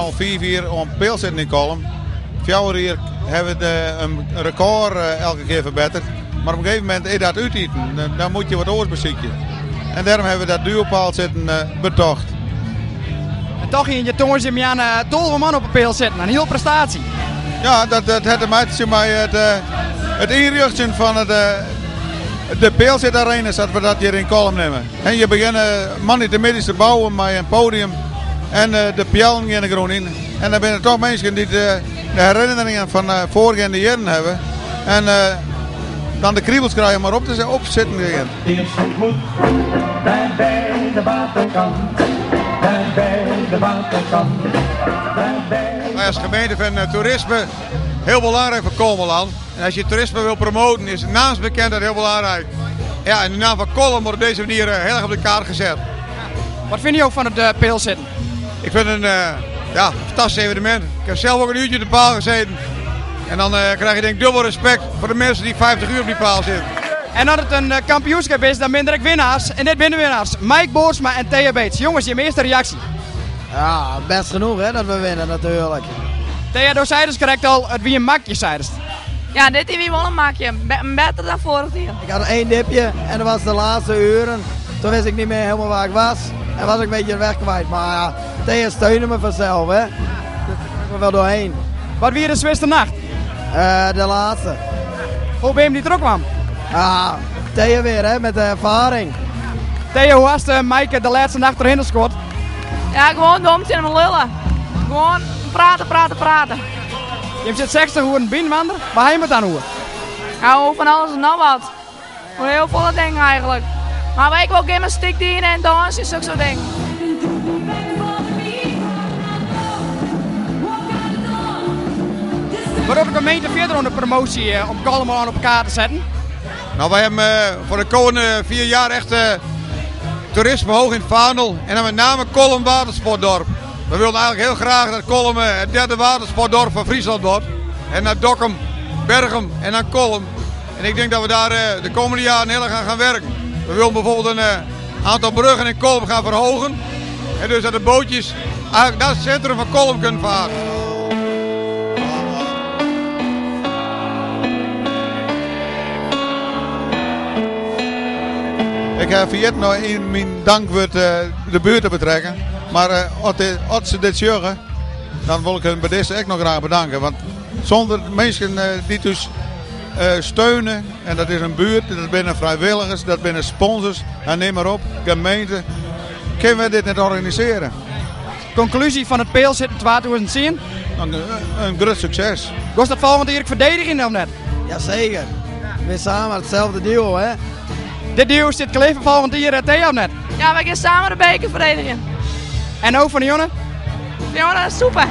al 4 jaar op peel zitten in Kolm. 4 jaar hebben we een record elke keer verbeterd. Maar op een gegeven moment is dat uiteten. Dan moet je wat oors bezieken. En daarom hebben we dat duurpaal zitten betocht. En toch in je tongen zit je aan 12 man op een peel zitten. Een heel prestatie. Ja, dat heeft te maken met het inrichten van de peelzitarenas dat we dat hier in Kolm nemen. En je begint manitemedisch te bouwen met een podium en de pijlen gaan er gewoon in. En dan zijn er toch mensen die de herinneringen van voorgaande jaren hebben. En dan de kriebels krijgen maar op zitten again. Eerst goed, daar bij de waterkant, daar bij de waterkant, daar bij... Wij als gemeente vinden toerisme heel belangrijk voor Kolmeland. En als je toerisme wil promoten is naamsbekendheid heel belangrijk. Ja, en de naam van Kolm wordt op deze manier heel erg op de kaart gezet. Wat vind je ook van het peel zitten? Ik vind het een fantastisch evenement. Ik heb zelf ook een uurtje op de paal gezeten. En dan krijg je denk ik dubbel respect voor de mensen die 50 uur op die paal zitten. En als het een kampioenschap is, dan ben ik winnaars. En dit binnen winnaars. Mike Boersma en Thea Beets. Jongens, je eerste reactie. Ja, best genoeg hè, dat we winnen natuurlijk. Thea, door zeiders correct al, het wie een makje zeiders. Ja, dit is wel een makje. Beter dan vorig jaar. Ik had 1 dipje en dat was de laatste uren. Toen wist ik niet meer helemaal waar ik was. En was ik een beetje de weg kwijt. Maar ja, Thea steunde me vanzelf hè. Dus ik ben er wel doorheen. Wat wie de zwiste nacht? De laatste. Hoe ben je die er ook kwam? Ja, Thea weer hè, met de ervaring. Thea, hoe was Mike de laatste nacht erin gescoord? Ja, gewoon dom zijn en lullen. Gewoon praten. Je zit 60 hoe een binnenwander. Waar heb je het aan hoe? Ja, van alles en nog wat. Voor heel veel dingen eigenlijk. Maar wij ook in mijn stik dienen en dansen is ook zo'n ding. Waarom de gemeente verder onder promotie om Kolm op elkaar te zetten? Nou, wij hebben voor de komende 4 jaar echt toerisme hoog in het vaandel. En dan met name Kolm watersportdorp. We willen eigenlijk heel graag dat Kolm het 3e watersportdorp van Friesland wordt. En naar Dokkum, Berchem en naar Kolm. En ik denk dat we daar de komende jaren heel erg aan gaan werken. We willen bijvoorbeeld een aantal bruggen in Kolm gaan verhogen. En dus dat de bootjes eigenlijk naar het centrum van Kolm kunnen varen. Ik heb vergeten nog in mijn dankwoord de buurt te betrekken. Maar als ze dit zeggen, dan wil ik hen bij deze echt nog graag bedanken. Want zonder mensen die dus steunen, en dat is een buurt, dat zijn vrijwilligers, dat zijn sponsors, en neem maar op, gemeente, kunnen we dit niet organiseren. Conclusie van het peel zitten 2010? Een groot succes. Was dat volgende jaar verdedigen of net? Jazeker. Weer samen hetzelfde duo hè. Dit duo zit kleven volgende jaar Thea of net? Ja, wij gaan samen de beker verdedigen. En ook van de jongen? Ja, dat is super.